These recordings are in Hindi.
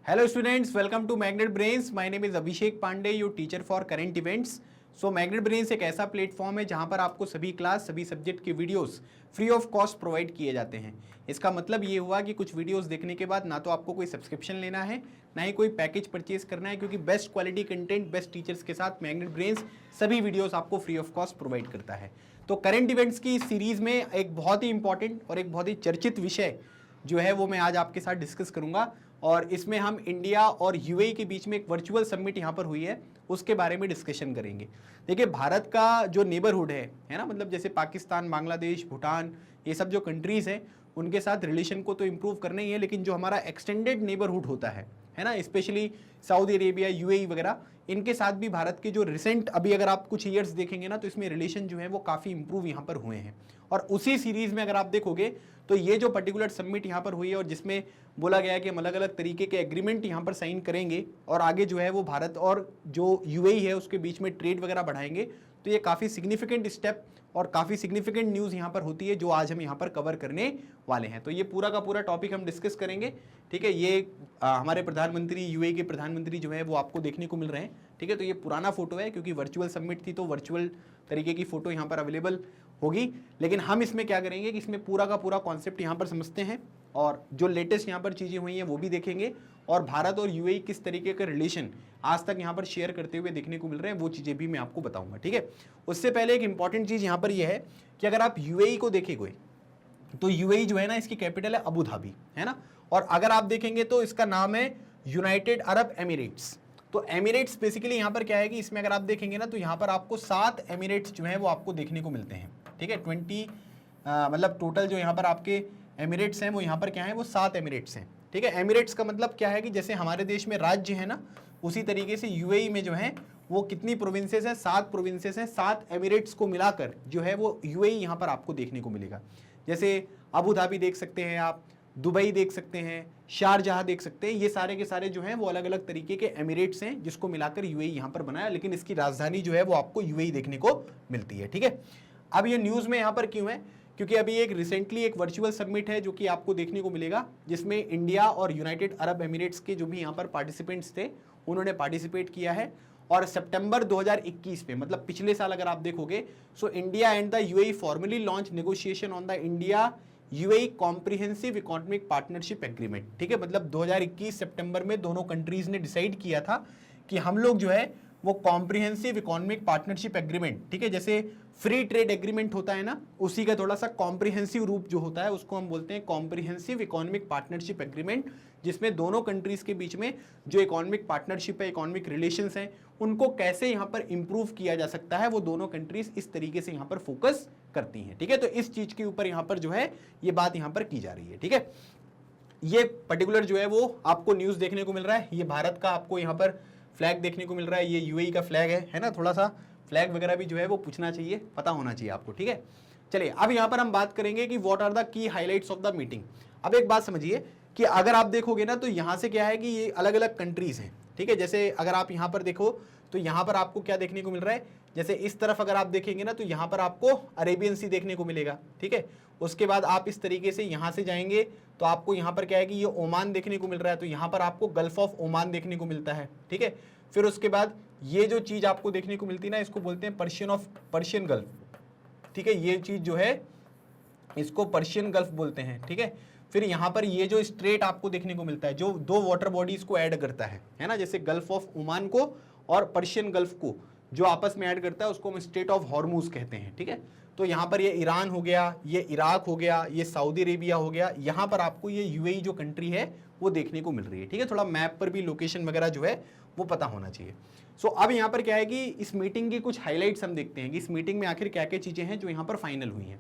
Hello students, welcome to Magnet Brains. My name is Abhishek Pandey, your teacher for current events. So magnet brains एक ऐसा प्लेटफॉर्म है जहां पर आपको सभी क्लास सभी सब्जेक्ट के videos free of cost provide किए जाते हैं। इसका मतलब ये हुआ कि कुछ वीडियोस देखने के बाद ना तो आपको कोई सब्सक्रिप्शन लेना है ना ही कोई पैकेज परचेज करना है, क्योंकि best quality content best teachers के साथ मैग्नेट ब्रेन्स सभी वीडियोस आपको फ्री ऑफ कॉस्ट प्रोवाइड करता है। तो करंट इवेंट्स की इस सीरीज में एक बहुत ही इंपॉर्टेंट और एक बहुत ही चर्चित विषय जो है वो मैं आज आपके साथ डिस्कस करूंगा, और इसमें हम इंडिया और यूएई के बीच में एक वर्चुअल समिट यहाँ पर हुई है उसके बारे में डिस्कशन करेंगे। देखिए, भारत का जो नेबरहुड है ना, मतलब जैसे पाकिस्तान, बांग्लादेश, भूटान, ये सब जो कंट्रीज़ हैं उनके साथ रिलेशन को तो इम्प्रूव करना ही है, लेकिन जो हमारा एक्सटेंडेड नेबरहुड होता है ना, स्पेशली सऊदी अरेबिया, यूएई वगैरह, इनके साथ भी भारत के जो रिसेंट अभी अगर आप कुछ ईयर्स देखेंगे ना तो इसमें रिलेशन जो है वो काफ़ी इंप्रूव यहाँ पर हुए हैं। और उसी सीरीज़ में अगर आप देखोगे तो ये जो पर्टिकुलर समिट यहाँ पर हुई है और जिसमें बोला गया है कि हम अलग अलग तरीके के एग्रीमेंट यहाँ पर साइन करेंगे और आगे जो है वो भारत और जो यूएई है उसके बीच में ट्रेड वगैरह बढ़ाएंगे, तो ये काफ़ी सिग्निफिकेंट स्टेप और काफ़ी सिग्निफिकेंट न्यूज़ यहाँ पर होती है जो आज हम यहाँ पर कवर करने वाले हैं। तो ये पूरा का पूरा टॉपिक हम डिस्कस करेंगे, ठीक है। ये हमारे प्रधानमंत्री, यूएई के प्रधानमंत्री जो है वो आपको देखने को मिल रहे हैं, ठीक है। तो ये पुराना फोटो है क्योंकि वर्चुअल समिट थी तो वर्चुअल तरीके की फोटो यहाँ पर अवेलेबल होगी, लेकिन हम इसमें क्या करेंगे कि इसमें पूरा का पूरा कॉन्सेप्ट यहाँ पर समझते हैं और जो लेटेस्ट यहाँ पर चीज़ें हुई हैं वो भी देखेंगे, और भारत और यूएई किस तरीके का रिलेशन आज तक यहाँ पर शेयर करते हुए देखने को मिल रहे हैं वो चीज़ें भी मैं आपको बताऊंगा, ठीक है। उससे पहले एक इंपॉर्टेंट चीज़ यहाँ पर यह है कि अगर आप यूएई को देखेंगे तो यूएई जो है ना, इसकी कैपिटल है अबू धाबी, है ना। और अगर आप देखेंगे तो इसका नाम है यूनाइटेड अरब एमिरेट्स। तो एमिरेट्स बेसिकली यहाँ पर क्या है कि इसमें अगर आप देखेंगे ना तो यहाँ पर आपको 7 एमिरेट्स जो है वो आपको देखने को मिलते हैं, ठीक है। 20 मतलब टोटल जो यहाँ पर आपके एमिरेट्स हैं वो यहाँ पर क्या है, वो 7 एमिरेट्स हैं, ठीक है। एमिरेट्स का मतलब क्या है कि जैसे हमारे देश में राज्य है ना, उसी तरीके से यूएई में जो है वो कितनी प्रोविंसेस हैं, 7 प्रोविंसेस हैं। 7 एमिरेट्स को मिलाकर जो है वो यूएई यहाँ पर आपको देखने को मिलेगा। जैसे अबू धाबी देख सकते हैं आप, दुबई देख सकते हैं, शारजाह देख सकते हैं, ये सारे के सारे जो हैं वो अलग अलग तरीके के एमिरेट्स हैं जिसको मिलाकर यूएई यहाँ पर बनाया, लेकिन इसकी राजधानी जो है वो आपको यूएई देखने को मिलती है, ठीक है। अब ये न्यूज़ में यहाँ पर क्यों है, क्योंकि अभी एक रिसेंटली एक वर्चुअल समिट है जो कि आपको देखने को मिलेगा, जिसमें इंडिया और यूनाइटेड अरब एमिरेट्स के जो भी यहाँ पर पार्टिसिपेंट्स थे उन्होंने पार्टिसिपेट किया है। और सितंबर 2021 में, मतलब पिछले साल अगर आप देखोगे, so India and the UAE formally launch negotiation on the India UAE comprehensive economic partnership agreement, ठीक है। मतलब 2021 सितंबर में दोनों कंट्रीज ने डिसाइड किया था कि हम लोग जो है वो कॉम्प्रिहेंसिव इकोनॉमिक पार्टनरशिप एग्रीमेंट, ठीक है, जैसे फ्री ट्रेड एग्रीमेंट होता है ना, उसी का थोड़ा सा कॉम्प्रिहेंसिव रूप जो होता है उसको हम बोलते हैं कॉम्प्रिहेंसिव इकोनॉमिक पार्टनरशिप एग्रीमेंट, जिसमें दोनों कंट्रीज के बीच में जो इकोनॉमिक पार्टनरशिप है, इकोनॉमिक रिलेशंस हैं, उनको कैसे यहाँ पर इंप्रूव किया जा सकता है, वो दोनों कंट्रीज इस तरीके से यहाँ पर फोकस करती हैं, ठीक है। तो इस चीज के ऊपर यहाँ पर जो है ये बात यहाँ पर की जा रही है, ठीक है। ये पर्टिकुलर जो है वो आपको न्यूज देखने को मिल रहा है, ये भारत का आपको यहाँ पर फ्लैग देखने को मिल रहा है, ये यूएई का फ्लैग है ना। थोड़ा सा फ्लैग वगैरह भी जो है वो पूछना चाहिए, पता होना चाहिए आपको, ठीक है। चलिए अब यहाँ पर हम बात करेंगे कि what are the key highlights of the meeting. अब एक बात समझिए कि अगर आप देखोगे ना तो यहाँ से क्या है कि ये अलग अलग कंट्रीज हैं, ठीक है। जैसे अगर आप यहाँ पर देखो तो यहाँ पर आपको क्या देखने को मिल रहा है, जैसे इस तरफ अगर आप देखेंगे ना तो यहाँ पर आपको अरेबियन सी देखने को मिलेगा, ठीक है। उसके बाद आप इस तरीके से यहाँ से जाएंगे तो आपको यहाँ पर क्या है कि ये ओमान देखने को मिल रहा है, तो यहाँ पर आपको गल्फ ऑफ ओमान देखने को मिलता है, ठीक है। फिर उसके बाद ये जो चीज आपको देखने को मिलती है ना, इसको बोलते हैं पर्शियन गल्फ, ठीक है। ये चीज जो है इसको पर्शियन गल्फ बोलते हैं, ठीक है। फिर यहाँ पर ये जो स्ट्रेट आपको देखने को मिलता है जो 2 वाटर बॉडीज को ऐड करता है ना, जैसे गल्फ ऑफ ओमान को और पर्शियन गल्फ को जो आपस में ऐड करता है उसको हम स्ट्रेट ऑफ हॉर्मूज कहते हैं, ठीक है। तो यहाँ पर ये ईरान हो गया, ये इराक हो गया, ये सऊदी अरेबिया हो गया, यहाँ पर आपको ये यूएई जो कंट्री है वो देखने को मिल रही है, ठीक है। थोड़ा मैप पर भी लोकेशन वगैरह जो है वो पता होना चाहिए। सो अब यहाँ पर क्या है कि इस मीटिंग की कुछ हाईलाइट्स हम देखते हैं कि इस मीटिंग में आखिर क्या क्या चीज़ें हैं जो यहाँ पर फाइनल हुई हैं।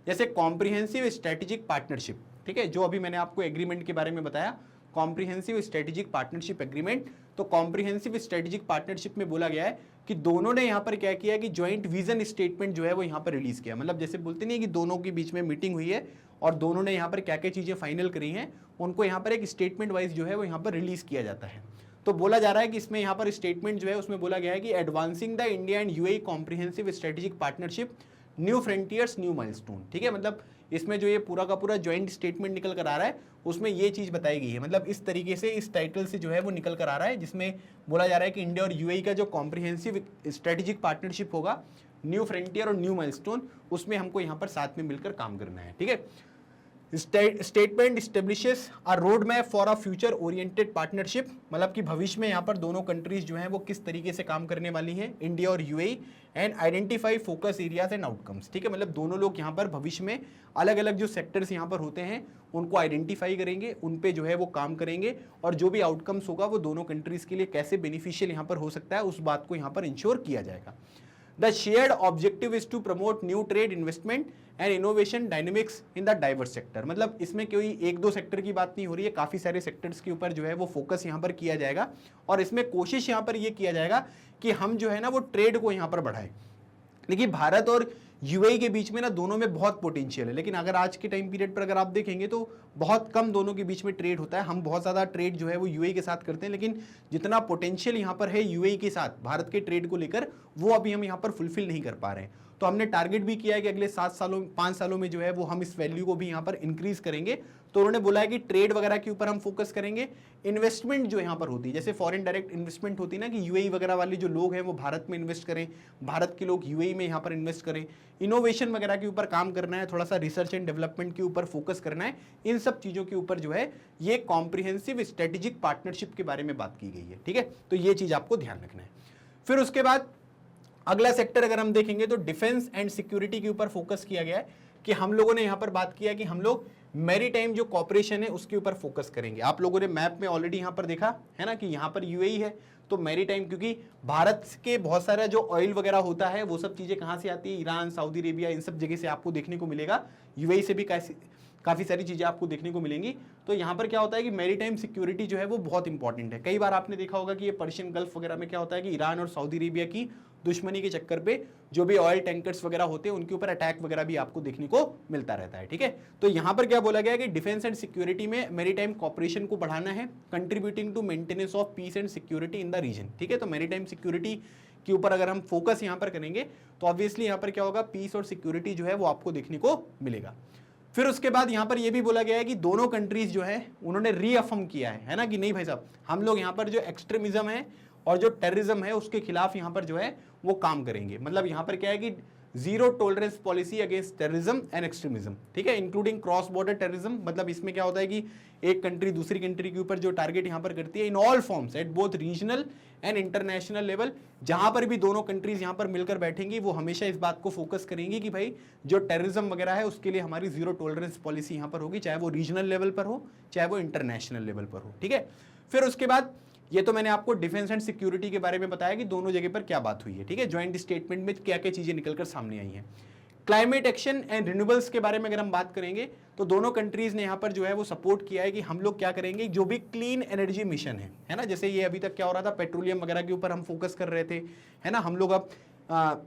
जैसे कॉम्प्रिहेंसिव स्ट्रेटेजिक पार्टनरशिप, ठीक है, जो अभी मैंने आपको एग्रीमेंट के बारे में बताया, कॉम्प्रिहेंसिव स्ट्रेटेजिक पार्टनरशिप एग्रीमेंट। तो कॉम्प्रिहेंसिव स्ट्रेटेजिक पार्टनरशिप में बोला गया है कि दोनों ने यहाँ पर क्या किया कि ज्वाइंट विजन स्टेटमेंट जो है वो यहाँ पर रिलीज किया। मतलब जैसे बोलते नहीं कि दोनों के बीच में मीटिंग हुई है और दोनों ने यहाँ पर क्या क्या चीज़ें फाइनल करी हैं, उनको यहाँ पर एक स्टेटमेंट वाइज जो है वो यहाँ पर रिलीज किया जाता है। तो बोला जा रहा है कि इसमें यहाँ पर स्टेटमेंट जो है उसमें बोला गया है कि advancing the India and UAE comprehensive strategic partnership, new frontiers new milestone, ठीक है। मतलब इसमें जो ये पूरा का पूरा ज्वाइंट स्टेटमेंट निकल कर आ रहा है उसमें ये चीज़ बताई गई है, मतलब इस तरीके से इस टाइटल से जो है वो निकल कर आ रहा है, जिसमें बोला जा रहा है कि इंडिया और यूएई का जो कॉम्प्रिहेंसिव स्ट्रेटेजिक पार्टनरशिप होगा, न्यू फ्रंटियर और न्यू माइलस्टोन, उसमें हमको यहाँ पर साथ में मिलकर काम करना है। ठीक है, statement establishes a road map for a future oriented partnership, मतलब कि भविष्य में यहाँ पर दोनों कंट्रीज जो हैं वो किस तरीके से काम करने वाली हैं, इंडिया और UAE, and identify focus areas and outcomes. ठीक है, मतलब दोनों लोग यहाँ पर भविष्य में अलग अलग जो सेक्टर्स यहाँ पर होते हैं उनको आइडेंटिफाई करेंगे, उन पे जो है वो काम करेंगे, और जो भी आउटकम्स होगा वो दोनों कंट्रीज के लिए कैसे बेनिफिशियल यहाँ पर हो सकता है उस बात को यहाँ पर इंश्योर किया जाएगा। The shared objective is to promote new trade, investment and innovation dynamics in the diverse sector। मतलब इसमें कोई एक दो सेक्टर की बात नहीं हो रही है, काफ़ी सारे सेक्टर्स के ऊपर जो है वो फोकस यहाँ पर किया जाएगा, और इसमें कोशिश यहाँ पर ये किया जाएगा कि हम जो है ना वो ट्रेड को यहाँ पर बढ़ाएं। देखिए भारत और यूएई के बीच में ना दोनों में बहुत पोटेंशियल है, लेकिन अगर आज के टाइम पीरियड पर अगर आप देखेंगे तो बहुत कम दोनों के बीच में ट्रेड होता है। हम बहुत ज़्यादा ट्रेड जो है वो यूएई के साथ करते हैं, लेकिन जितना पोटेंशियल यहाँ पर है यूएई के साथ भारत के ट्रेड को लेकर वो अभी हम यहाँ पर फुलफिल नहीं कर पा रहे हैं। तो हमने टारगेट भी किया है कि अगले 5 सालों में जो है वो हम इस वैल्यू को भी यहाँ पर इंक्रीज करेंगे। तो उन्होंने बोला है कि ट्रेड वगैरह के ऊपर हम फोकस करेंगे, इन्वेस्टमेंट जो यहाँ पर होती है, जैसे फॉरेन डायरेक्ट इन्वेस्टमेंट होती है ना, कि यूएई वगैरह वाले जो लोग हैं वो भारत में इन्वेस्ट करें, भारत के लोग यूएई में यहाँ पर इन्वेस्ट करें, इनोवेशन वगैरह के ऊपर काम करना है, थोड़ा सा रिसर्च एंड डेवलपमेंट के ऊपर फोकस करना है, इन सब चीज़ों के ऊपर जो है ये कॉम्प्रिहेंसिव स्ट्रेटेजिक पार्टनरशिप के बारे में बात की गई है। ठीक है, तो ये चीज़ आपको ध्यान रखना है। फिर उसके बाद अगला सेक्टर अगर हम देखेंगे तो डिफेंस एंड सिक्योरिटी के ऊपर फोकस किया गया है, कि हम लोगों ने यहाँ पर बात किया कि हम लोग मैरीटाइम जो कॉपरेशन है उसके ऊपर फोकस करेंगे। आप लोगों ने मैप में ऑलरेडी यहाँ पर देखा है ना कि यहाँ पर यूएई है, तो मैरीटाइम, क्योंकि भारत के बहुत सारा जो ऑयल वगैरह होता है वो सब चीज़ें कहाँ से आती है, ईरान, सऊदी अरेबिया, इन सब जगह से आपको देखने को मिलेगा। यूएई से भी काफ़ी सारी चीज़ें आपको देखने को मिलेंगी। तो यहाँ पर क्या होता है कि मैरीटाइम सिक्योरिटी जो है वो बहुत इंपॉर्टेंट है। कई बार आपने देखा होगा कि ये पर्शियन गल्फ वगैरह में क्या होता है कि ईरान और सऊदी अरेबिया की दुश्मनी के चक्कर पे जो भी ऑयल टैंकर्स वगैरह होते हैं उनके ऊपर अटैक वगैरह भी आपको देखने को मिलता रहता है। ठीक है, तो यहाँ पर क्या बोला गया कि डिफेंस एंड सिक्योरिटी में मैरीटाइम कॉपरेशन को बढ़ाना है, contributing to maintenance of peace and security in the region. ठीक है, तो मैरीटाइम सिक्योरिटी के ऊपर अगर हम फोकस यहाँ पर करेंगे तो ऑब्वियसली यहाँ पर क्या होगा, पीस और सिक्योरिटी जो है वो आपको देखने को मिलेगा। फिर उसके बाद यहाँ पर यह भी बोला गया है कि दोनों कंट्रीज जो है उन्होंने रीअफर्म किया है ना, कि नहीं भाई साहब हम लोग यहाँ पर जो एक्सट्रीमिज्म है और जो टेररिज्म है उसके खिलाफ यहाँ पर जो है वो काम करेंगे। मतलब यहाँ पर क्या है कि zero tolerance policy against terrorism and extremism. ठीक है, इंक्लूडिंग क्रॉस बॉर्डर टेररिज्म। मतलब इसमें क्या होता है कि एक कंट्री दूसरी कंट्री के ऊपर जो टारगेट यहाँ पर करती है, in all forms at both regional and international level, जहाँ पर भी दोनों कंट्रीज यहाँ पर मिलकर बैठेंगी वो हमेशा इस बात को फोकस करेंगी कि भाई जो टेररिज्म वगैरह है उसके लिए हमारी जीरो टॉलरेंस पॉलिसी यहाँ पर होगी, चाहे वो रीजनल लेवल पर हो चाहे वो इंटरनेशनल लेवल पर हो। ठीक है, फिर उसके बाद ये तो मैंने आपको डिफेंस एंड सिक्योरिटी के बारे में बताया कि दोनों जगह पर क्या बात हुई है। ठीक है, ज्वाइंट स्टेटमेंट में क्या क्या चीजें निकलकर सामने आई हैं। क्लाइमेट एक्शन एंड रिन्यूएबल्स के बारे में अगर हम बात करेंगे तो दोनों कंट्रीज ने यहाँ पर जो है वो सपोर्ट किया है कि हम लोग क्या करेंगे, जो भी क्लीन एनर्जी मिशन है ना, जैसे ये अभी तक क्या हो रहा था, पेट्रोलियम वगैरह के ऊपर हम फोकस कर रहे थे, है ना, हम लोग अब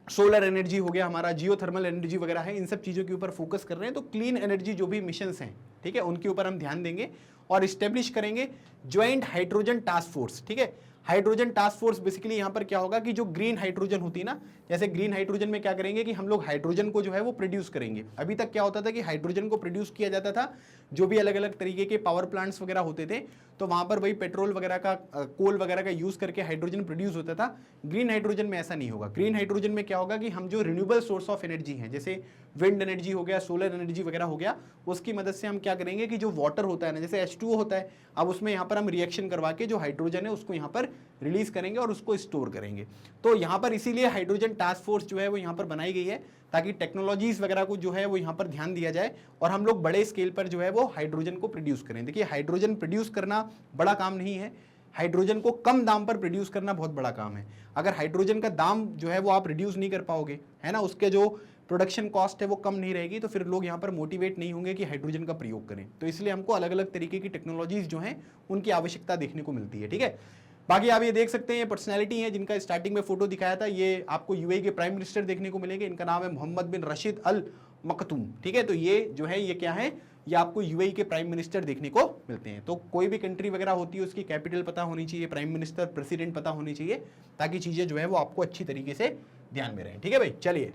सोलर एनर्जी हो गया, हमारा जियो थर्मल एनर्जी वगैरह है, इन सब चीज़ों के ऊपर फोकस कर रहे हैं। तो क्लीन एनर्जी जो भी मिशंस हैं, ठीक है, उनके ऊपर हम ध्यान देंगे और इस्टेब्लिश करेंगे ज्वाइंट हाइड्रोजन टास्क फोर्स। ठीक है, हाइड्रोजन टास्क फोर्स बेसिकली यहाँ पर क्या होगा कि जो ग्रीन हाइड्रोजन होती है ना, जैसे ग्रीन हाइड्रोजन में क्या करेंगे कि हम लोग हाइड्रोजन को जो है वो प्रोड्यूस करेंगे। अभी तक क्या होता था कि हाइड्रोजन को प्रोड्यूस किया जाता था जो भी अलग अलग तरीके के पावर प्लांट्स वगैरह होते थे, तो वहाँ पर वही पेट्रोल वगैरह का, कोल वगैरह का यूज़ करके हाइड्रोजन प्रोड्यूस होता था। ग्रीन हाइड्रोजन में ऐसा नहीं होगा। ग्रीन हाइड्रोजन में क्या होगा कि हम जो रिन्यूएबल सोर्स ऑफ एनर्जी हैं, जैसे विंड एनर्जी हो गया, सोलर एनर्जी वगैरह हो गया, उसकी मदद से हम क्या करेंगे कि जो वाटर होता है ना, जैसे H2O होता है, अब उसमें यहाँ पर हम रिएक्शन करवा के जो हाइड्रोजन है उसको यहाँ पर रिलीज करेंगे और उसको स्टोर करेंगे। तो यहाँ पर इसीलिए हाइड्रोजन टास्क फोर्स जो है वो यहाँ पर बनाई गई है, ताकि टेक्नोलॉजीज वगैरह को जो है वो यहाँ पर ध्यान दिया जाए और हम लोग बड़े स्केल पर जो है वो हाइड्रोजन को प्रोड्यूस करें। देखिए, हाइड्रोजन प्रोड्यूस करना बड़ा काम नहीं है, हाइड्रोजन को कम दाम पर प्रोड्यूस करना बहुत बड़ा काम है। अगर हाइड्रोजन का दाम जो है वो आप रिड्यूस नहीं कर पाओगे, है ना, उसके जो प्रोडक्शन कॉस्ट है वो कम नहीं रहेगी, तो फिर लोग यहाँ पर मोटिवेट नहीं होंगे कि हाइड्रोजन का प्रयोग करें। तो इसलिए हमको अलग अलग तरीके की टेक्नोलॉजीज जो हैं उनकी आवश्यकता देखने को मिलती है। ठीक है, बाकी आप ये देख सकते हैं, ये पर्सनैलिटी है जिनका स्टार्टिंग में फोटो दिखाया था, ये आपको यूएई के प्राइम मिनिस्टर देखने को मिलेंगे। इनका नाम है मोहम्मद बिन रशीद अल मकतूम। ठीक है, तो ये जो है ये क्या है, ये आपको यूएई के प्राइम मिनिस्टर देखने को मिलते हैं। तो कोई भी कंट्री वगैरह होती है उसकी कैपिटल पता होनी चाहिए, प्राइम मिनिस्टर, प्रेसिडेंट पता होनी चाहिए, ताकि चीज़ें जो है वो आपको अच्छी तरीके से ध्यान में रहें। ठीक है भाई, चलिए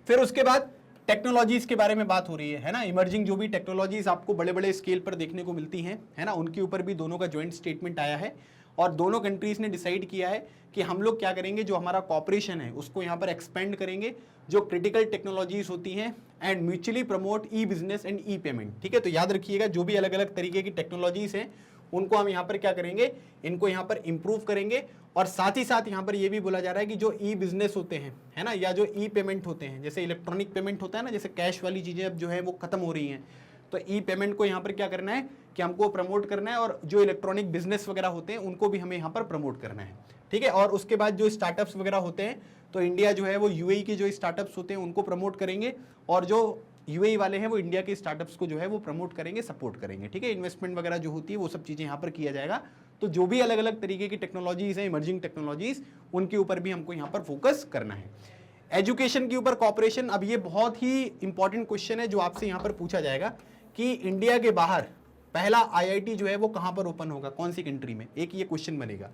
फिर उसके बाद टेक्नोलॉजीज के बारे में बात हो रही है ना, इमर्जिंग जो भी टेक्नोलॉजीज आपको बड़े बड़े स्केल पर देखने को मिलती हैं, है ना, उनके ऊपर भी दोनों का ज्वाइंट स्टेटमेंट आया है और दोनों कंट्रीज ने डिसाइड किया है कि हम लोग क्या करेंगे, जो हमारा कॉपरेशन है उसको यहाँ पर एक्सपेंड करेंगे, जो क्रिटिकल टेक्नोलॉजीज होती हैं, and mutually promote E business and E payment. ठीक है, तो याद रखिएगा जो भी अलग अलग तरीके की टेक्नोलॉजीज हैं उनको हम यहाँ पर क्या करेंगे, इनको यहाँ पर इंप्रूव करेंगे। और साथ ही साथ यहाँ पर ये भी बोला जा रहा है कि जो ई बिजनेस होते हैं, है ना, या जो ई पेमेंट होते हैं, जैसे इलेक्ट्रॉनिक पेमेंट होता है ना, जैसे कैश वाली चीजें अब जो है वो खत्म हो रही हैं, तो ई पेमेंट को यहाँ पर क्या करना है कि हमको प्रमोट करना है, और जो इलेक्ट्रॉनिक बिजनेस वगैरह होते हैं उनको भी हमें यहाँ पर प्रमोट करना है। ठीक है, और उसके बाद जो स्टार्टअप्स वगैरह होते हैं, तो इंडिया जो है वो यूएई के जो स्टार्टअप्स होते हैं उनको प्रमोट करेंगे, और जो यूएई वाले हैं वो इंडिया के स्टार्टअप्स को जो है वो प्रमोट करेंगे, सपोर्ट करेंगे। ठीक है, इन्वेस्टमेंट वगैरह जो होती है वो सब चीजें यहाँ पर किया जाएगा। तो जो भी अलग अलग तरीके की टेक्नोलॉजीज हैं, इमर्जिंग टेक्नोलॉजीज, उनके ऊपर भी हमको यहाँ पर फोकस करना है। एजुकेशन के ऊपर कॉपरेशन, अब ये बहुत ही इंपॉर्टेंट क्वेश्चन है जो आपसे यहाँ पर पूछा जाएगा कि इंडिया के बाहर पहला आईआईटी जो है वो कहाँ पर ओपन होगा, कौन सी कंट्री में, एक ये क्वेश्चन बनेगा।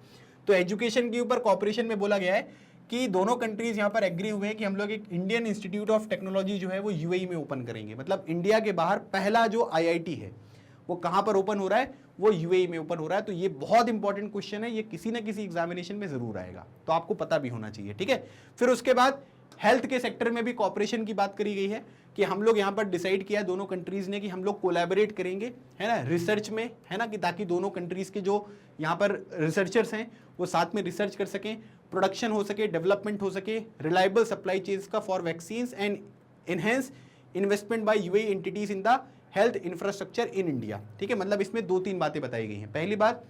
तो एजुकेशन के ऊपर कॉपरेशन में बोला गया है कि दोनों कंट्रीज यहाँ पर एग्री हुए हैं कि हम लोग एक इंडियन इंस्टीट्यूट ऑफ टेक्नोलॉजी जो है वो यूएई में ओपन करेंगे। मतलब इंडिया के बाहर पहला जो आईआईटी है वो कहाँ पर ओपन हो रहा है, वो यूएई में ओपन हो रहा है। तो ये बहुत इंपॉर्टेंट क्वेश्चन है, ये किसी ना किसी एग्जामिनेशन में जरूर आएगा, तो आपको पता भी होना चाहिए। ठीक है, फिर उसके बाद हेल्थ के सेक्टर में भी कॉपरेशन की बात करी गई है कि हम लोग यहाँ पर डिसाइड किया दोनों कंट्रीज ने कि हम लोग कोलैबोरेट करेंगे, है ना, रिसर्च में, है ना, कि ताकि दोनों कंट्रीज के जो यहाँ पर रिसर्चर्स हैं वो साथ में रिसर्च कर सकें, प्रोडक्शन हो सके, डेवलपमेंट हो सके, रिलायबल सप्लाई चेन्स का for vaccines, and enhance investment by UAE entities in the health infrastructure in India. ठीक है, मतलब इसमें 2-3 बातें बताई गई हैं। पहली बात,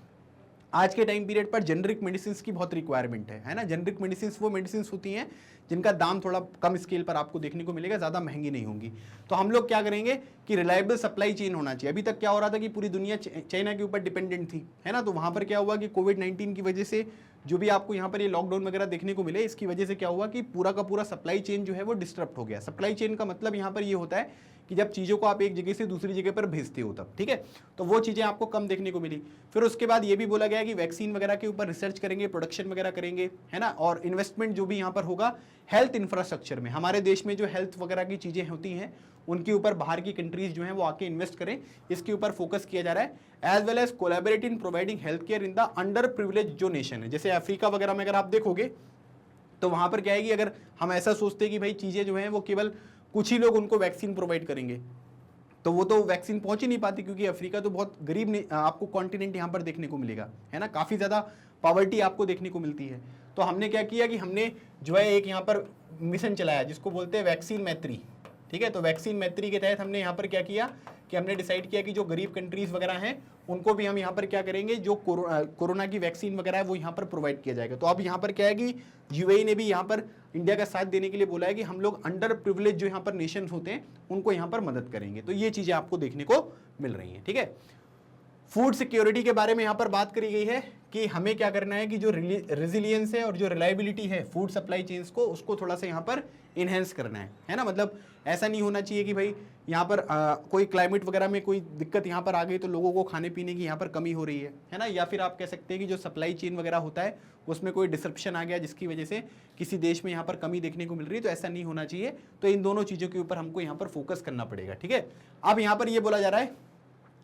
आज के टाइम पीरियड पर जेनरिक मेडिसिन की बहुत रिक्वायरमेंट है ना। जेनरिक मेडिसिन वो मेडिसिन होती हैं जिनका दाम थोड़ा कम स्केल पर आपको देखने को मिलेगा, ज़्यादा महंगी नहीं होंगी। तो हम लोग क्या करेंगे कि रिलायबल सप्लाई चेन होना चाहिए। अभी तक क्या हो रहा था कि पूरी दुनिया चाइना के ऊपर डिपेंडेंट थी, है ना, तो वहाँ पर क्या हुआ कि कोविड-19 की वजह से जो भी आपको यहाँ पर ये लॉकडाउन वगैरह देखने को मिले, इसकी वजह से क्या हुआ कि पूरा का पूरा सप्लाई चेन जो है वो डिस्टर्ब हो गया। सप्लाई चेन का मतलब यहाँ पर ये होता है कि जब चीज़ों को आप एक जगह से दूसरी जगह पर भेजते हो तब, ठीक है, तो वो चीज़ें आपको कम देखने को मिली। फिर उसके बाद ये भी बोला गया कि वैक्सीन वगैरह के ऊपर रिसर्च करेंगे, प्रोडक्शन वगैरह करेंगे, है ना, और इन्वेस्टमेंट जो भी यहाँ पर होगा हेल्थ इंफ्रास्ट्रक्चर में, हमारे देश में जो हेल्थ वगैरह की चीज़ें होती हैं उनके ऊपर बाहर की कंट्रीज जो हैं वो आके इन्वेस्ट करें, इसके ऊपर फोकस किया जा रहा है। As well as collaborate in providing health care in the under privilege जो नेशन है, जैसे अफ्रीका वगैरह में अगर आप देखोगे तो वहाँ पर क्या है कि अगर हम ऐसा सोचते हैं कि भाई चीज़ें जो हैं वो केवल कुछ ही लोग उनको वैक्सीन प्रोवाइड करेंगे, तो वो तो वैक्सीन पहुंच ही नहीं पाती, क्योंकि अफ्रीका तो बहुत गरीब आपको कॉन्टिनेंट यहाँ पर देखने को मिलेगा, है ना, काफ़ी ज़्यादा पॉवर्टी आपको देखने को मिलती है। तो हमने क्या किया कि हमने जो है एक यहाँ पर मिशन चलाया जिसको बोलते हैं वैक्सीन मैत्री। ठीक है, तो वैक्सीन मैत्री के तहत हमने यहाँ पर क्या किया कि हमने डिसाइड किया कि जो गरीब कंट्रीज वगैरह हैं उनको भी हम यहाँ पर क्या करेंगे, जो कोरोना की वैक्सीन वगैरह है वो यहाँ पर प्रोवाइड किया जाएगा। तो अब यहाँ पर क्या है कि यूएई ने भी यहाँ पर इंडिया का साथ देने के लिए बोला है कि हम लोग अंडर प्रिविलेज जो यहाँ पर नेशन होते हैं उनको यहाँ पर मदद करेंगे। तो ये चीज़ें आपको देखने को मिल रही हैं। ठीक है, फूड सिक्योरिटी के बारे में यहाँ पर बात करी गई है कि हमें क्या करना है कि जो रेजिलियंस है और जो रिलायबिलिटी है फूड सप्लाई चेन्स को, उसको थोड़ा सा यहाँ पर इन्हेंस करना है ना। मतलब ऐसा नहीं होना चाहिए कि भाई यहाँ पर कोई क्लाइमेट वगैरह में कोई दिक्कत यहाँ पर आ गई तो लोगों को खाने पीने की यहाँ पर कमी हो रही है ना, या फिर आप कह सकते हैं कि जो सप्लाई चेन वगैरह होता है उसमें कोई डिसरप्शन आ गया जिसकी वजह से किसी देश में यहाँ पर कमी देखने को मिल रही है, तो ऐसा नहीं होना चाहिए। तो इन दोनों चीज़ों के ऊपर हमको यहाँ पर फोकस करना पड़ेगा। ठीक है, अब यहाँ पर ये बोला जा रहा है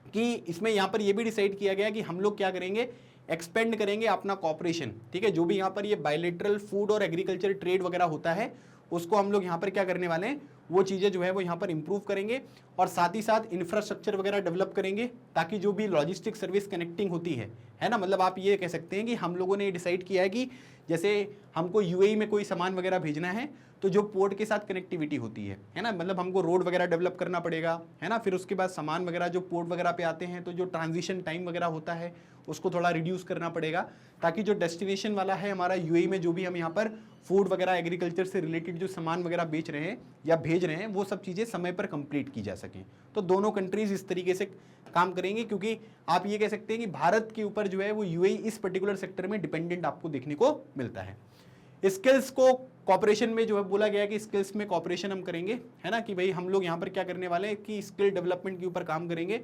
कि इसमें यहाँ पर ये भी डिसाइड किया गया कि हम लोग क्या करेंगे, एक्सपेंड करेंगे अपना कॉपरेशन। ठीक है, जो भी यहाँ पर ये बायलैटरल फूड और एग्रीकल्चर ट्रेड वगैरह होता है उसको हम लोग यहाँ पर क्या करने वाले हैं, वो चीज़ें जो है वो यहाँ पर इंप्रूव करेंगे, और साथ ही साथ इंफ्रास्ट्रक्चर वगैरह डेवलप करेंगे ताकि जो भी लॉजिस्टिक सर्विस कनेक्टिंग होती है ना, मतलब आप ये कह सकते हैं कि हम लोगों ने डिसाइड किया है कि जैसे हमको यूएई में कोई सामान वगैरह भेजना है तो जो पोर्ट के साथ कनेक्टिविटी होती है ना, मतलब हमको रोड वगैरह डेवलप करना पड़ेगा, है ना, फिर उसके बाद सामान वगैरह जो पोर्ट वगैरह पे आते हैं तो जो ट्रांजिशन टाइम वगैरह होता है उसको थोड़ा रिड्यूस करना पड़ेगा, ताकि जो डेस्टिनेशन वाला है हमारा यूएई में, जो भी हम यहाँ पर फूड वगैरह एग्रीकल्चर से रिलेटेड जो सामान वगैरह बेच रहे हैं या भेज रहे हैं, वो सब चीज़ें समय पर कंप्लीट की जा सकें। तो दोनों कंट्रीज इस तरीके से काम करेंगे, क्योंकि आप ये कह सकते हैं कि भारत के ऊपर जो है वो यूएई इस पर्टिकुलर सेक्टर में डिपेंडेंट आपको देखने को मिलता है। स्किल्स को कॉपरेशन में जो है बोला गया है कि स्किल्स में कॉपरेशन हम करेंगे, है ना, कि भाई हम लोग यहाँ पर क्या करने वाले हैं कि स्किल डेवलपमेंट के ऊपर काम करेंगे।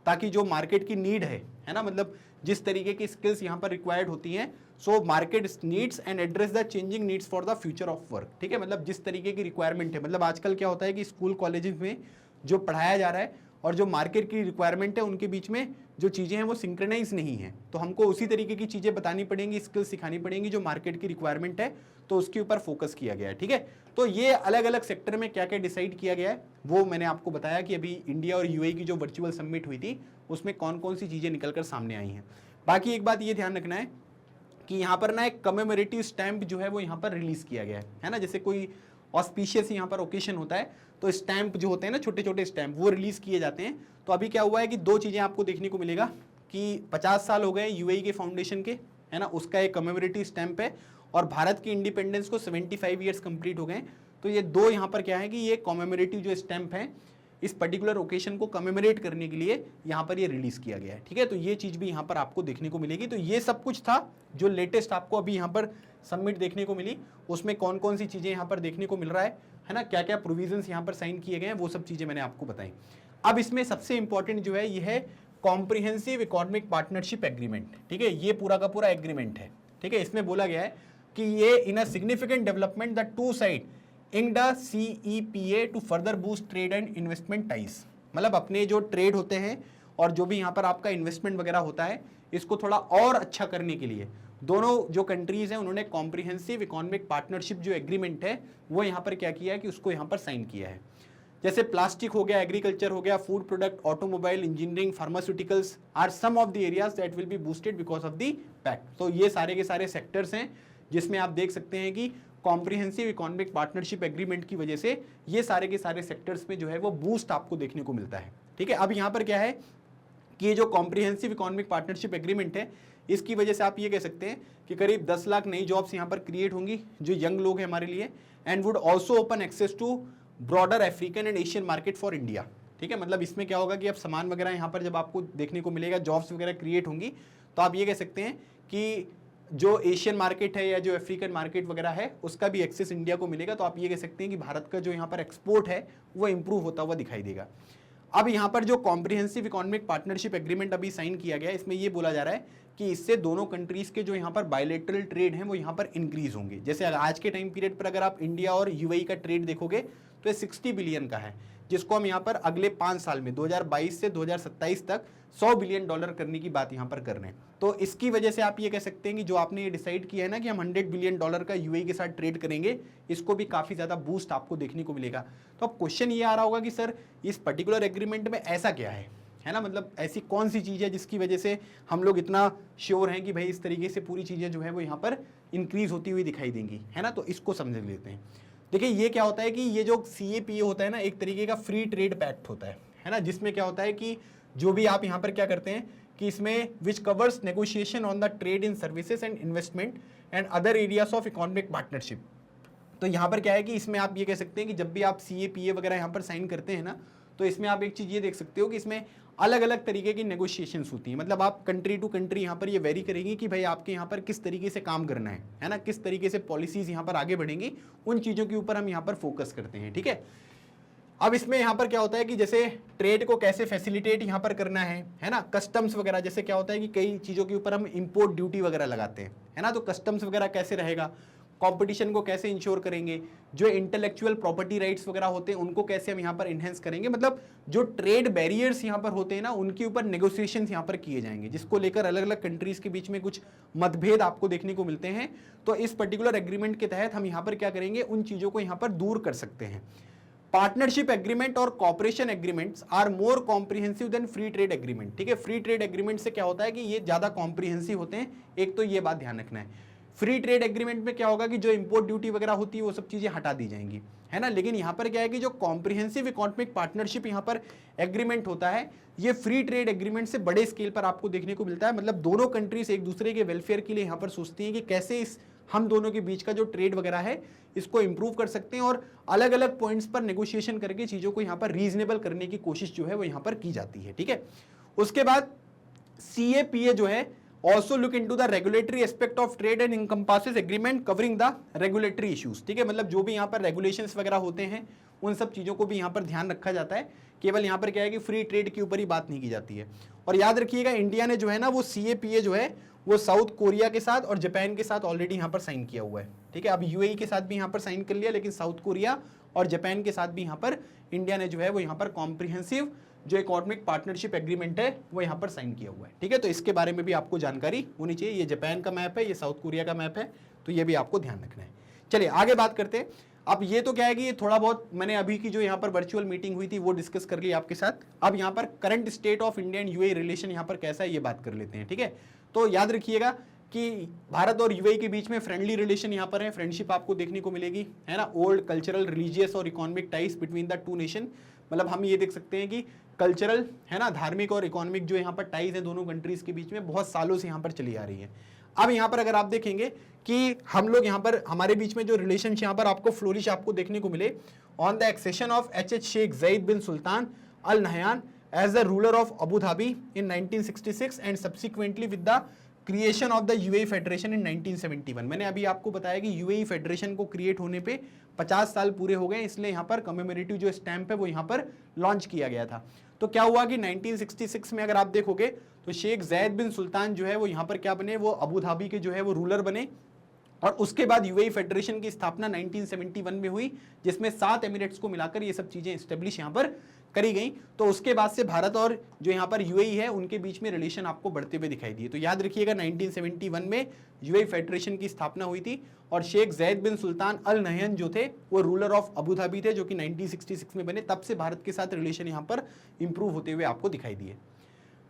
ताकि जो मार्केट की नीड है ना, मतलब जिस तरीके की स्किल्स यहाँ पर रिक्वायर्ड होती हैं, so market needs and address the changing needs for the future of work. ठीक है, मतलब जिस तरीके की रिक्वायरमेंट है, मतलब आजकल क्या होता है कि स्कूल कॉलेजेस में जो पढ़ाया जा रहा है और जो मार्केट की रिक्वायरमेंट है उनके बीच में जो चीज़ें हैं वो सिंक्रोनाइज नहीं है, तो हमको उसी तरीके की चीज़ें बतानी पड़ेंगी, स्किल्स सिखानी पड़ेंगी जो मार्केट की रिक्वायरमेंट है, तो उसके ऊपर फोकस किया गया है। ठीक है, तो ये अलग अलग सेक्टर में क्या क्या डिसाइड किया गया है वो मैंने आपको बताया कि अभी इंडिया और यूएई की जो वर्चुअल समिट हुई थी उसमें कौन कौन सी चीज़ें निकल कर सामने आई हैं। बाकी एक बात ये ध्यान रखना है कि यहाँ पर ना एक कमेमोरेटिव स्टैंप जो है वो यहाँ पर रिलीज किया गया है ना, जैसे कोई ऑस्पिशियस यहाँ पर ओकेशन होता है तो स्टैंप जो होते हैं ना, छोटे छोटे स्टैंप, वो रिलीज किए जाते हैं। तो अभी क्या हुआ है कि दो चीज़ें आपको देखने को मिलेगा कि 50 साल हो गए यूएई के फाउंडेशन के, है ना, उसका एक कमेमोरेटिव स्टैंप है, और भारत की इंडिपेंडेंस को 75 ईयर्स कंप्लीट हो गए। तो ये दो यहाँ पर क्या है कि ये कमेमोरेटिव जो स्टैंप है इस पर्टिकुलर ओकेशन को कमेमोरेट करने के लिए यहाँ पर ये रिलीज किया गया है। ठीक है, तो ये चीज़ भी यहाँ पर आपको देखने को मिलेगी। तो ये सब कुछ था जो लेटेस्ट आपको अभी यहाँ पर सबमिट देखने को मिली, उसमें कौन कौन सी चीज़ें यहाँ पर देखने को मिल रहा है ना, क्या क्या प्रोविजंस यहाँ पर साइन किए गए हैं, वो सब चीज़ें मैंने आपको बताई। अब इसमें सबसे इंपॉर्टेंट जो है ये है कॉम्प्रिहेंसिव इकोनॉमिक पार्टनरशिप एग्रीमेंट। ठीक है, ये पूरा का पूरा एग्रीमेंट है। ठीक है, इसमें बोला गया है कि ये in a significant development the two side in the CEPA to further boost trade and investment ties, मतलब अपने जो ट्रेड होते हैं और जो भी यहाँ पर आपका इन्वेस्टमेंट वगैरह होता है इसको थोड़ा और अच्छा करने के लिए दोनों जो कंट्रीज हैं उन्होंने कॉम्प्रिहेंसिव इकोनॉमिक पार्टनरशिप जो एग्रीमेंट है वो यहाँ पर क्या किया है कि उसको यहाँ पर साइन किया है। जैसे प्लास्टिक हो गया, एग्रीकल्चर हो गया, food product, automobile, engineering, pharmaceuticals are some of the areas that will be boosted because of the pact. तो ये सारे के सारे सेक्टर्स हैं जिसमें आप देख सकते हैं कि कॉम्प्रिहेंसिव इकोनॉमिक पार्टनरशिप एग्रीमेंट की वजह से ये सारे के सारे सेक्टर्स में जो है वो बूस्ट आपको देखने को मिलता है। ठीक है, अब यहाँ पर क्या है कि ये जो कॉम्प्रिहेंसिव इकोनॉमिक पार्टनरशिप एग्रीमेंट है इसकी वजह से आप ये कह सकते हैं कि करीब 10 लाख नई जॉब्स यहाँ पर क्रिएट होंगी जो यंग लोग हैं हमारे लिए, and would also open access to broader African and Asian market for India. ठीक है, मतलब इसमें क्या होगा कि अब सामान वगैरह यहाँ पर जब आपको देखने को मिलेगा, जॉब्स वगैरह क्रिएट होंगी, तो आप ये कह सकते हैं कि जो एशियन मार्केट है या जो अफ्रीकन मार्केट वगैरह है उसका भी एक्सेस इंडिया को मिलेगा। तो आप ये कह सकते हैं कि भारत का जो यहाँ पर एक्सपोर्ट है वो इंप्रूव होता हुआ दिखाई देगा। अब यहाँ पर जो कॉम्प्रिहेंसिव इकोनॉमिक पार्टनरशिप एग्रीमेंट अभी साइन किया गया है इसमें ये बोला जा रहा है कि इससे दोनों कंट्रीज के जो यहाँ पर बायलैटरल ट्रेड हैं वो यहाँ पर इंक्रीज होंगे। जैसे आज के टाइम पीरियड पर अगर आप इंडिया और यूएई का ट्रेड देखोगे तो ये 60 बिलियन का है, जिसको हम यहाँ पर अगले 5 साल में 2022 से 2027 तक $100 बिलियन करने की बात यहाँ पर कर रहे हैं। तो इसकी वजह से आप ये कह सकते हैं कि जो आपने ये डिसाइड किया है ना कि हम $100 बिलियन का यूएई के साथ ट्रेड करेंगे, इसको भी काफ़ी ज़्यादा बूस्ट आपको देखने को मिलेगा। तो अब क्वेश्चन ये आ रहा होगा कि सर इस पर्टिकुलर एग्रीमेंट में ऐसा क्या है ना, मतलब ऐसी कौन सी चीज़ है जिसकी वजह से हम लोग इतना श्योर हैं कि भाई इस तरीके से पूरी चीज़ें जो है वो यहाँ पर इंक्रीज होती हुई दिखाई देंगी, है ना। तो इसको समझ लेते हैं। देखिए ये क्या होता है कि ये जो CAPA होता है ना एक तरीके का फ्री ट्रेड पैक्ट होता है ना, जिसमें क्या होता है कि जो भी आप यहाँ पर क्या करते हैं कि इसमें which covers negotiation on the trade in services and investment and other areas of economic partnership. तो यहाँ पर क्या है कि इसमें आप ये कह सकते हैं कि जब भी आप CAPA वगैरह यहाँ पर साइन करते हैं ना, तो इसमें आप एक चीज़ ये देख सकते हो कि इसमें अलग अलग तरीके की नेगोशिएशंस होती हैं। मतलब आप कंट्री टू कंट्री यहाँ पर ये वेरी करेंगी कि भाई आपके यहाँ पर किस तरीके से काम करना है ना, किस तरीके से पॉलिसीज़ यहाँ पर आगे बढ़ेंगी, उन चीज़ों के ऊपर हम यहाँ पर फोकस करते हैं। ठीक है, अब इसमें यहाँ पर क्या होता है कि जैसे ट्रेड को कैसे फैसिलिटेट यहाँ पर करना है ना, कस्टम्स वगैरह, जैसे क्या होता है कि कई चीज़ों के ऊपर हम इंपोर्ट ड्यूटी वगैरह लगाते हैं, है ना, तो कस्टम्स वगैरह कैसे रहेगा, कंपटीशन को कैसे इंश्योर करेंगे, जो इंटेलेक्चुअल प्रॉपर्टी राइट्स वगैरह होते हैं उनको कैसे हम यहाँ पर इन्हेंस करेंगे, मतलब जो ट्रेड बैरियर्स यहाँ पर होते हैं ना उनके ऊपर नेगोशिएशंस यहाँ पर किए जाएंगे, जिसको लेकर अलग अलग कंट्रीज के बीच में कुछ मतभेद आपको देखने को मिलते हैं। तो इस पर्टिकुलर एग्रीमेंट के तहत हम यहाँ पर क्या करेंगे, उन चीज़ों को यहाँ पर दूर कर सकते हैं। पार्टनरशिप एग्रीमेंट और cooperation agreements are more comprehensive than free trade agreement. ठीक है, फ्री ट्रेड एग्रीमेंट से क्या होता है कि ये ज़्यादा कॉम्प्रिहेंसिव होते हैं, एक तो ये बात ध्यान रखना है। फ्री ट्रेड एग्रीमेंट में क्या होगा कि जो इंपोर्ट ड्यूटी वगैरह होती है वो सब चीज़ें हटा दी जाएंगी, है ना। लेकिन यहाँ पर क्या है कि जो कॉम्प्रिहेंसिव इकोनॉमिक पार्टनरशिप यहाँ पर एग्रीमेंट होता है ये फ्री ट्रेड एग्रीमेंट से बड़े स्केल पर आपको देखने को मिलता है। मतलब दोनों कंट्रीज एक दूसरे के वेलफेयर के लिए यहाँ पर सोचती हैं कि कैसे इस हम दोनों के बीच का जो ट्रेड वगैरह है इसको इंप्रूव कर सकते हैं, और अलग अलग पॉइंट्स पर नेगोशिएशन करके चीज़ों को यहाँ पर रीजनेबल करने की कोशिश जो है वो यहाँ पर की जाती है। ठीक है, उसके बाद CAPA जो है also look into the regulatory aspect of trade and encompasses agreement covering the regulatory issues। ठीक है, मतलब जो भी यहाँ पर regulations वगैरह होते हैं उन सब चीज़ों को भी यहाँ पर ध्यान रखा जाता है। केवल यहाँ पर क्या है कि फ्री ट्रेड के ऊपर ही बात नहीं की जाती है। और याद रखिएगा इंडिया ने जो है ना वो CAPA जो है वो साउथ कोरिया के साथ और जापान के साथ ऑलरेडी यहाँ पर साइन किया हुआ है, ठीक है। अब UAE के साथ भी यहाँ पर साइन कर लिया, लेकिन साउथ कोरिया और जापान के साथ भी यहाँ पर इंडिया ने जो है वो यहाँ पर कॉम्प्रिहेंसिव जो इकोनॉमिक पार्टनरशिप एग्रीमेंट है वो यहाँ पर साइन किया हुआ है, ठीक है। तो इसके बारे में भी आपको जानकारी होनी चाहिए। ये जापान का मैप है, ये साउथ कोरिया का मैप है, तो ये भी आपको ध्यान रखना है। चलिए आगे बात करते हैं। अब ये तो क्या है कि ये थोड़ा बहुत मैंने अभी की जो यहाँ पर वर्चुअल मीटिंग हुई थी वो डिस्कस कर ली आपके साथ। अब यहाँ पर current state of India and UAE relation यहाँ पर कैसा है ये बात कर लेते हैं, ठीक है। तो याद रखिएगा कि भारत और UAE के बीच में फ्रेंडली रिलेशन यहाँ पर है, फ्रेंडशिप आपको देखने को मिलेगी, है ना। ओल्ड कल्चरल, रिलीजियस और economic ties between the two nation, मतलब हम ये देख सकते हैं कि कल्चरल, है ना, धार्मिक और इकोनॉमिक जो यहाँ पर टाइज है दोनों कंट्रीज के बीच में बहुत सालों से यहाँ पर चली आ रही है। अब यहाँ पर अगर आप देखेंगे कि हम लोग यहाँ पर हमारे बीच में जो रिलेशन यहाँ पर आपको फ्लोरिश आपको देखने को मिले on the accession of HH Sheikh Zayed bin Sultan Al Nahyan as the ruler of Abu Dhabi in 1966 and subsequently with the creation of the UAE federation in 1971। मैंने अभी आपको बताया कि UAE फेडरेशन को क्रिएट होने पे 50 साल पूरे हो गए, इसलिए यहाँ पर कमेमोरेटिव जो स्टैंप है वो यहाँ पर लॉन्च किया गया था। तो क्या हुआ कि 1966 में अगर आप देखोगे तो शेख ज़ैद बिन सुल्तान जो है वो यहाँ पर क्या बने, वो अबू धाबी के जो है वो रूलर बने। और उसके बाद UAE फेडरेशन की स्थापना 1971 में हुई, जिसमें 7 एमिरेट्स को मिलाकर ये सब चीजें स्टेब्लिश यहाँ पर करी गई। तो उसके बाद से भारत और जो यहाँ पर UAE है उनके बीच में रिलेशन आपको बढ़ते हुए दिखाई दिए। तो याद रखिएगा 1971 में UAE फेडरेशन की स्थापना हुई थी और Sheikh Zayed bin Sultan Al Nahyan जो थे वो रूलर ऑफ अबू धाबी थे, जो कि 1966 में बने। तब से भारत के साथ रिलेशन यहाँ पर इंप्रूव होते हुए आपको दिखाई दिए।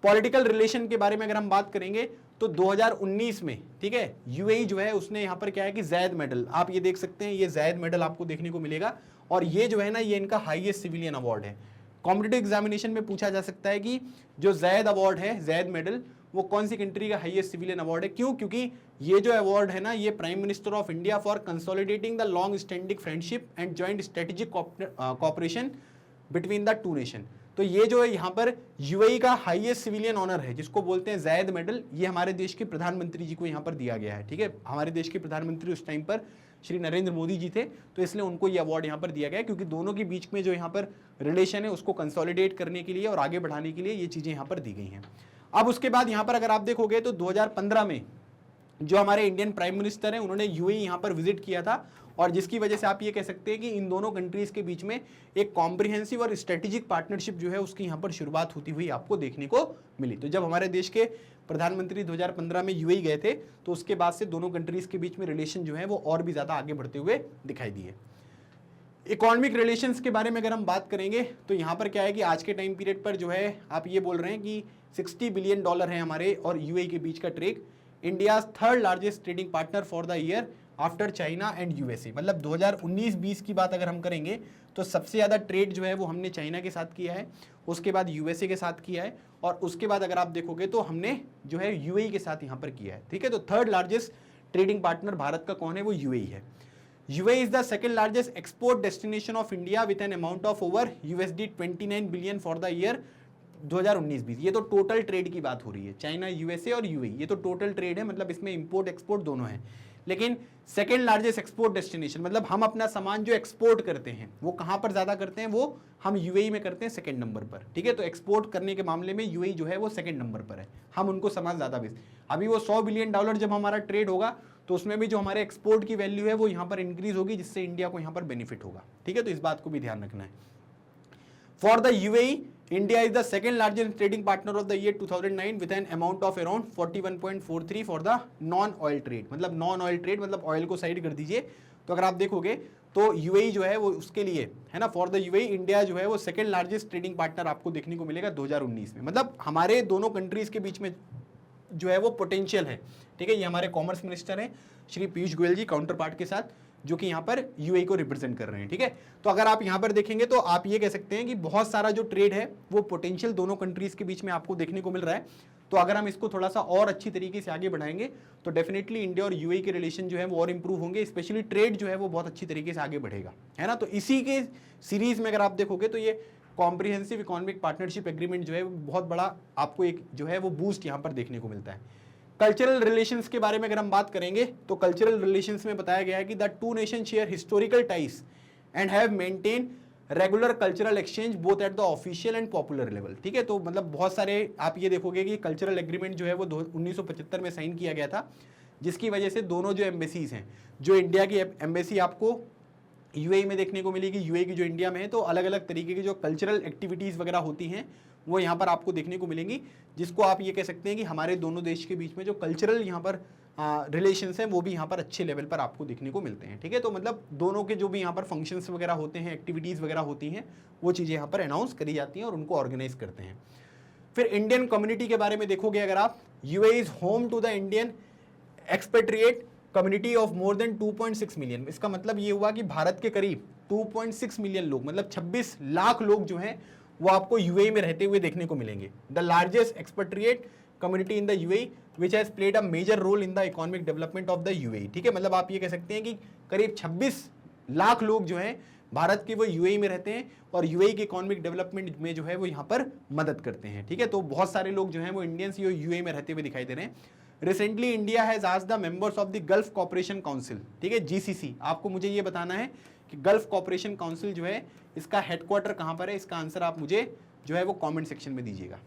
पॉलिटिकल रिलेशन के बारे में अगर हम बात करेंगे तो 2019 में, ठीक है, UAE जो है उसने यहाँ पर क्या है कि ज़ैद मेडल, आप ये देख सकते हैं, ये ज़ैद मेडल आपको देखने को मिलेगा। और ये जो है ना ये इनका हाईएस्ट सिविलियन अवार्ड है। कॉम्पिटिटिव एग्जामिनेशन में पूछा जा सकता है कि जो ज़ैद अवार्ड है, ज़ैद मेडल, वो कौन सी कंट्री का हाईएस्ट सिविलियन अवार्ड है। क्यों? क्योंकि ये जो अवार्ड है ना ये prime minister of India for consolidating the long standing friendship and joint strategic cooperation between the two nation. तो ये जो है यहाँ पर UAE का हाईएस्ट सिविलियन ऑनर है जिसको बोलते हैं ज़ैद मेडल। ये हमारे देश के प्रधानमंत्री जी को यहाँ पर दिया गया है, ठीक है। हमारे देश के प्रधानमंत्री उस टाइम पर श्री नरेंद्र मोदी जी थे, तो इसलिए उनको ये अवार्ड यहाँ पर दिया गया है, क्योंकि दोनों के बीच में जो यहाँ पर रिलेशन है उसको कंसोलिडेट करने के लिए और आगे बढ़ाने के लिए ये चीज़ें यहाँ पर दी गई हैं। अब उसके बाद यहाँ पर अगर आप देखोगे तो 2015 में जो हमारे इंडियन प्राइम मिनिस्टर हैं उन्होंने UAE यहाँ पर विजिट किया था, और जिसकी वजह से आप ये कह सकते हैं कि इन दोनों कंट्रीज़ के बीच में एक कॉम्प्रिहेंसिव और स्ट्रेटेजिक पार्टनरशिप जो है उसकी यहाँ पर शुरुआत होती हुई आपको देखने को मिली। तो जब हमारे देश के प्रधानमंत्री 2015 में UAE गए थे तो उसके बाद से दोनों कंट्रीज़ के बीच में रिलेशन जो है वो और भी ज़्यादा आगे बढ़ते हुए दिखाई दिए। इकोनॉमिक रिलेशंस के बारे में अगर हम बात करेंगे तो यहाँ पर क्या है कि आज के टाइम पीरियड पर जो है आप ये बोल रहे हैं कि $60 बिलियन है हमारे और UAE के बीच का trade. India's third largest trading partner for the year after China and USA। मतलब 2019-20 की बात अगर हम करेंगे तो सबसे ज़्यादा ट्रेड जो है वो हमने चाइना के साथ किया है, उसके बाद USA के साथ किया है, और उसके बाद अगर आप देखोगे तो हमने जो है UAE के साथ यहाँ पर किया है, ठीक है। तो third largest trading partner Bharat का कौन है, वो UAE है। UAE is the second largest export destination of India with an amount of over $29 billion for the year 2019-20। ये तो टोटल ट्रेड की बात हो रही है, चाइना, USA और UAE, ये तो टोटल ट्रेड है, मतलब इसमें इंपोर्ट एक्सपोर्ट दोनों है। लेकिन सेकेंड लार्जेस्ट एक्सपोर्ट डेस्टिनेशन, मतलब हम अपना सामान जो एक्सपोर्ट करते हैं वो कहाँ पर ज़्यादा करते हैं, वो हम UAE में करते हैं सेकेंड नंबर पर, ठीक है। तो एक्सपोर्ट करने के मामले में UAE जो है वो सेकेंड नंबर पर है, हम उनको सामान ज़्यादा बेच। अभी वो $100 बिलियन जब हमारा ट्रेड होगा तो उसमें भी जो हमारे एक्सपोर्ट की वैल्यू है वो यहाँ पर इंक्रीज होगी, जिससे इंडिया को यहाँ पर बेनिफिट होगा, ठीक है। तो इस बात को भी ध्यान रखना है। For the UAE, India is the second largest trading partner of the year 2009 with an amount of around 41.43 for the non-oil trade। मतलब non-oil trade मतलब ऑयल को साइड कर दीजिए। तो अगर आप देखोगे तो UAE जो है वो उसके लिए है ना, फॉर द UAE इंडिया जो है वो सेकेंड लार्जेस्ट ट्रेडिंग पार्टनर आपको देखने को मिलेगा 2019 में। मतलब हमारे दोनों कंट्रीज के बीच में जो है वो पोटेंशियल है, ठीक है। ये हमारे कॉमर्स मिनिस्टर हैं श्री पीयूष गोयल जी, काउंटर पार्ट के साथ, जो कि यहाँ पर UAE को रिप्रेजेंट कर रहे हैं, ठीक है। तो अगर आप यहाँ पर देखेंगे तो आप ये कह सकते हैं कि बहुत सारा जो ट्रेड है वो पोटेंशियल दोनों कंट्रीज के बीच में आपको देखने को मिल रहा है। तो अगर हम इसको थोड़ा सा और अच्छी तरीके से आगे बढ़ाएंगे तो डेफिनेटली इंडिया और UAE के रिलेशन जो है वो और इंप्रूव होंगे, स्पेशली ट्रेड जो है वो बहुत अच्छी तरीके से आगे बढ़ेगा, है ना। तो इसी के सीरीज में अगर आप देखोगे तो ये कॉम्प्रिहेंसिव इकोनॉमिक पार्टनरशिप एग्रीमेंट जो है बहुत बड़ा आपको एक जो है वो बूस्ट यहाँ पर देखने को मिलता है। कल्चरल रिलेशंस के बारे में अगर हम बात करेंगे तो कल्चरल रिलेशंस में बताया गया है कि the two nation share historical ties and have maintain regular cultural exchange both at the official and popular level. ठीक है, तो मतलब बहुत सारे आप ये देखोगे कि कल्चरल एग्रीमेंट जो है वो 1975 में साइन किया गया था, जिसकी वजह से दोनों जो एम्बेसीज हैं, जो इंडिया की एम्बेसी आपको यूएई में देखने को मिलेगी, यूएई की जो इंडिया में है, तो अलग अलग तरीके की जो कल्चरल एक्टिविटीज़ वगैरह होती हैं वो यहाँ पर आपको देखने को मिलेंगी, जिसको आप ये कह सकते हैं कि हमारे दोनों देश के बीच में जो कल्चरल यहाँ पर रिलेशंस हैं वो भी यहाँ पर अच्छे लेवल पर आपको देखने को मिलते हैं। ठीक है, तो मतलब दोनों के जो भी यहाँ पर फंक्शंस वगैरह होते हैं, एक्टिविटीज़ वगैरह होती हैं, वो चीज़ें यहाँ पर अनाउंस करी जाती हैं और उनको ऑर्गेनाइज करते हैं। फिर इंडियन कम्युनिटी के बारे में देखोगे अगर आप, UAE is home to the Indian expatriate community of more than 2.6 million. इसका मतलब ये हुआ कि भारत के करीब 2.6 मिलियन लोग, मतलब 26 लाख लोग जो हैं वो आपको यूएई में रहते हुए देखने को मिलेंगे। The largest expatriate community in the UAE which has played a major role in the economic development of the UAE. ठीक है, मतलब आप ये कह सकते हैं कि करीब 26 लाख लोग जो हैं भारत के वो यूएई में रहते हैं और यूएई के इकोनॉमिक डेवलपमेंट में जो है वो यहाँ पर मदद करते हैं। ठीक है, तो बहुत सारे लोग जो हैं वो इंडियंस यूएई में रहते हुए दिखाई दे रहे हैं। Recently India has asked the members of the Gulf Cooperation Council, ठीक है जीसीसी, आपको मुझे ये बताना है कि गल्फ कॉपरेशन काउंसिल जो है इसका हेडक्वार्टर कहाँ पर है, इसका आंसर आप मुझे जो है वो कमेंट सेक्शन में दीजिएगा।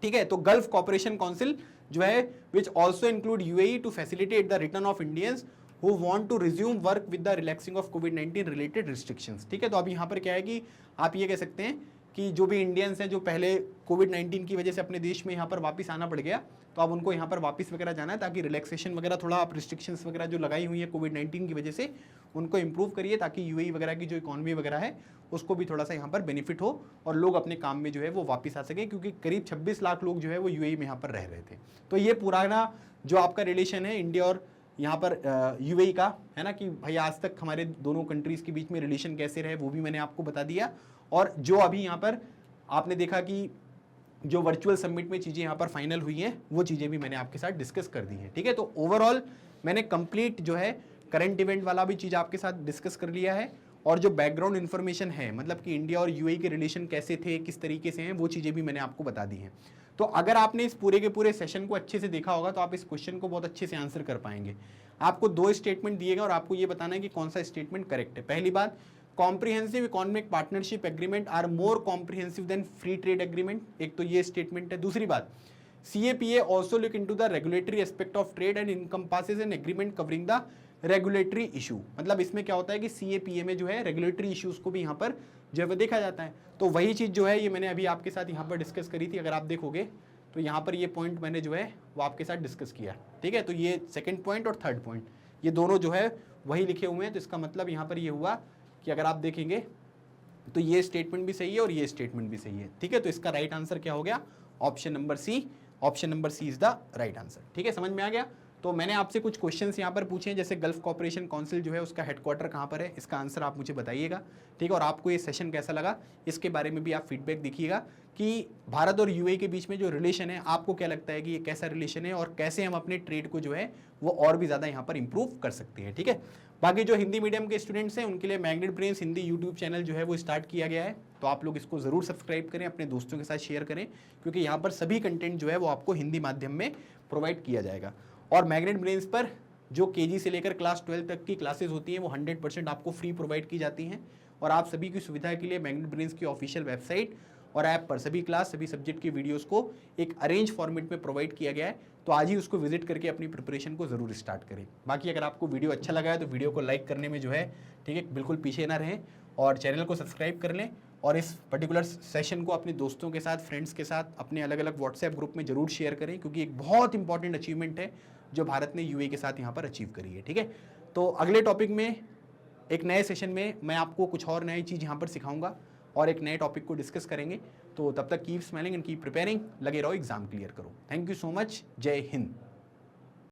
ठीक है, तो गल्फ कॉपरेशन काउंसिल जो है which also include UAE to facilitate the return of Indians who want to resume work with the relaxing of COVID-19 related restrictions। ठीक है, तो अब यहाँ पर क्या है कि आप ये कह सकते हैं कि जो भी इंडियंस हैं जो पहले कोविड-19 की वजह से अपने देश में यहाँ पर वापस आना पड़ गया, तो अब उनको यहाँ पर वापस वगैरह जाना है ताकि रिलैक्सेशन वगैरह थोड़ा आप रिस्ट्रिक्शंस वगैरह जो लगाई हुई है कोविड-19 की वजह से उनको इंप्रूव करिए, ताकि यूएई वगैरह की जो इकॉनमी वगैरह है उसको भी थोड़ा सा यहाँ पर बेनिफिट हो और लोग अपने काम में जो है वो वापस आ सके, क्योंकि करीब 26 लाख लोग जो है वो यूएई में यहाँ पर रह रहे थे। तो ये पुराना जो आपका रिलेशन है इंडिया और यहाँ पर यूएई का है ना, कि भाई आज तक हमारे दोनों कंट्रीज़ के बीच में रिलेशन कैसे रहे वो भी मैंने आपको बता दिया। और जो अभी यहाँ पर आपने देखा कि जो वर्चुअल समिट में चीज़ें यहाँ पर फाइनल हुई हैं वो चीज़ें भी मैंने आपके साथ डिस्कस कर दी हैं। ठीक है, तो ओवरऑल मैंने कंप्लीट जो है करंट इवेंट वाला भी चीज़ आपके साथ डिस्कस कर लिया है, और जो बैकग्राउंड इन्फॉर्मेशन है मतलब कि इंडिया और यूएई के रिलेशन कैसे थे, किस तरीके से हैं, वो चीज़ें भी मैंने आपको बता दी हैं। तो अगर आपने इस पूरे के पूरे सेशन को अच्छे से देखा होगा तो आप इस क्वेश्चन को बहुत अच्छे से आंसर कर पाएंगे। आपको 2 स्टेटमेंट दिए गए और आपको ये बताना है कि कौन सा स्टेटमेंट करेक्ट है। पहली बात, comprehensive economic partnership agreement are more comprehensive than free trade agreement, एक तो ये स्टेटमेंट है। दूसरी बात, CAPA also look into the regulatory aspect of trade and encompasses an agreement covering the regulatory issue. मतलब इसमें क्या होता है कि CAPA में जो है रेगुलेटरी इश्यूज को भी यहाँ पर जो है वो देखा जाता है। तो वही चीज़ जो है ये मैंने अभी आपके साथ यहाँ पर डिस्कस करी थी। अगर आप देखोगे तो यहाँ पर ये पॉइंट मैंने जो है वो आपके साथ डिस्कस किया। ठीक है, तो ये सेकंड पॉइंट और थर्ड पॉइंट ये दोनों जो है वही लिखे हुए हैं। तो इसका मतलब यहाँ पर ये हुआ कि अगर आप देखेंगे तो ये स्टेटमेंट भी सही है और ये स्टेटमेंट भी सही है। ठीक है, तो इसका राइट आंसर क्या हो गया, option number C. Option number C is the right answer. ठीक है, समझ में आ गया। तो मैंने आपसे कुछ क्वेश्चंस यहाँ पर पूछे हैं, जैसे गल्फ कॉपरेशन काउंसिल जो है उसका हेडक्वार्टर कहाँ पर है, इसका आंसर आप मुझे बताइएगा। ठीक है, और आपको ये सेशन कैसा लगा इसके बारे में भी आप फीडबैक देखिएगा कि भारत और यूएई के बीच में जो रिलेशन है आपको क्या लगता है कि ये कैसा रिलेशन है और कैसे हम अपने ट्रेड को जो है वो और भी ज़्यादा यहाँ पर इंप्रूव कर सकते हैं। ठीक है, बाकी जो हिंदी मीडियम के स्टूडेंट्स हैं उनके लिए magnet brains Hindi YouTube channel जो है वो स्टार्ट किया गया है, तो आप लोग इसको ज़रूर सब्सक्राइब करें, अपने दोस्तों के साथ शेयर करें, क्योंकि यहाँ पर सभी कंटेंट जो है वो आपको हिंदी माध्यम में प्रोवाइड किया जाएगा। और मैग्नेट ब्रेन्स पर जो केजी से लेकर क्लास 12 तक की क्लासेस होती हैं वो 100% आपको फ्री प्रोवाइड की जाती हैं। और आप सभी की सुविधा के लिए मैग्नेट ब्रेन्स की ऑफिशियल वेबसाइट और ऐप पर सभी क्लास सभी सब्जेक्ट की वीडियोस को एक अरेंज फॉर्मेट में प्रोवाइड किया गया है, तो आज ही उसको विजिट करके अपनी प्रिपरेशन को ज़रूर स्टार्ट करें। बाकी अगर आपको वीडियो अच्छा लगा है तो वीडियो को लाइक करने में जो है ठीक है बिल्कुल पीछे ना रहें, और चैनल को सब्सक्राइब कर लें, और इस पर्टिकुलर सेशन को अपने दोस्तों के साथ, फ्रेंड्स के साथ, अपने अलग अलग व्हाट्सएप ग्रुप में जरूर शेयर करें, क्योंकि एक बहुत इंपॉर्टेंट अचीवमेंट है जो भारत ने यूएई के साथ यहाँ पर अचीव करी है। ठीक है, तो अगले टॉपिक में एक नए सेशन में मैं आपको कुछ और नई चीज़ यहाँ पर सिखाऊंगा और एक नए टॉपिक को डिस्कस करेंगे। तो तब तक keep smiling and keep preparing, लगे रहो, एग्जाम क्लियर करो। थैंक यू सो मच, जय हिंद।